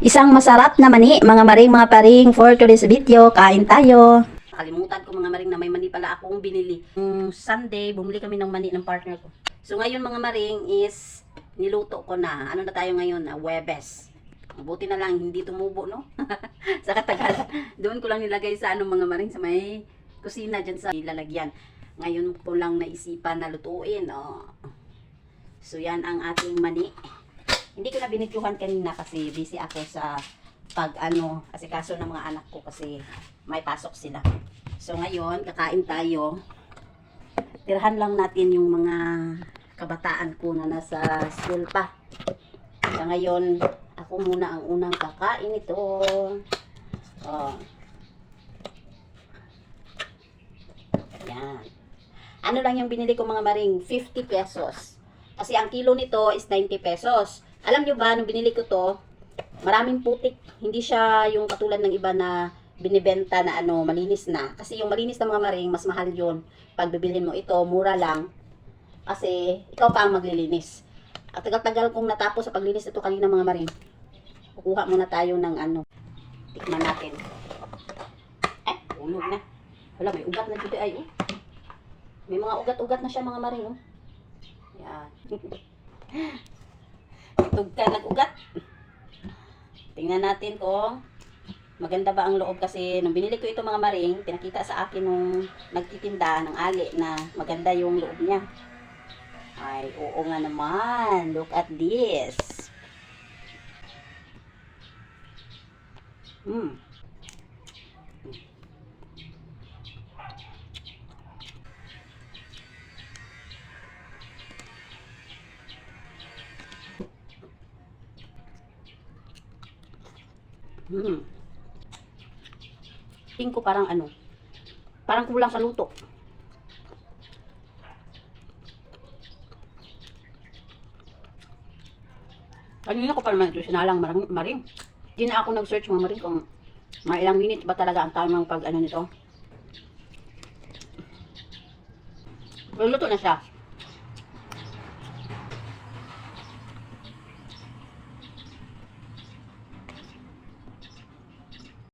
Isang masarap na mani, mga maring, mga paring, for today's video, kain tayo. Nakalimutan ko mga maring na may mani pala akong binili. Sunday, bumili kami ng mani ng partner ko. So ngayon mga maring is, niluto ko na. Ano na tayo ngayon? Webes. Buti na lang, hindi tumubo, no? Sa katagal. Doon ko lang nilagay sa mga maring, sa may kusina dyan sa lalagyan. Ngayon ko lang naisipan na lutuin. Oh. So yan ang ating mani. Hindi ko na binidyuhan kanina kasi busy ako sa asikaso ng mga anak ko kasi may pasok sila. So ngayon, kakain tayo. Tirahan lang natin yung mga kabataan ko na nasa school pa. So ngayon, ako muna ang unang kakain ito. Oh. Yan. Ano lang yung binili ko mga maring? 50 pesos. Kasi ang kilo nito is 90 pesos. Alam nyo ba, nung binili ko to, maraming putik. Hindi siya yung katulad ng iba na binibenta na malinis na. Kasi yung malinis na mga maring, mas mahal yun. Pag bibilhin mo ito, mura lang. Kasi ikaw pa ang maglilinis. At tagal-tagal kong natapos sa paglinis ito kanina mga maring. Kukuha muna tayo ng tikman natin. Ulog na. Wala, may ugat na dito ay. May mga ugat-ugat na siya mga maring. Yan. Tugka nag-ugat. Tingnan natin kung maganda ba ang loob kasi nung binili ko ito mga maring, pinakita sa akin nung nagtitinda ng ali na maganda yung loob niya. Ay, oo nga naman. Look at this. Tingin ko parang parang kulang sa luto. Kanina ko pa naman ito sinalang maring. Hindi na ako nag-search mga maring kung mga ilang minutes ba talaga ang tamang pag nito. Pero luto na siya.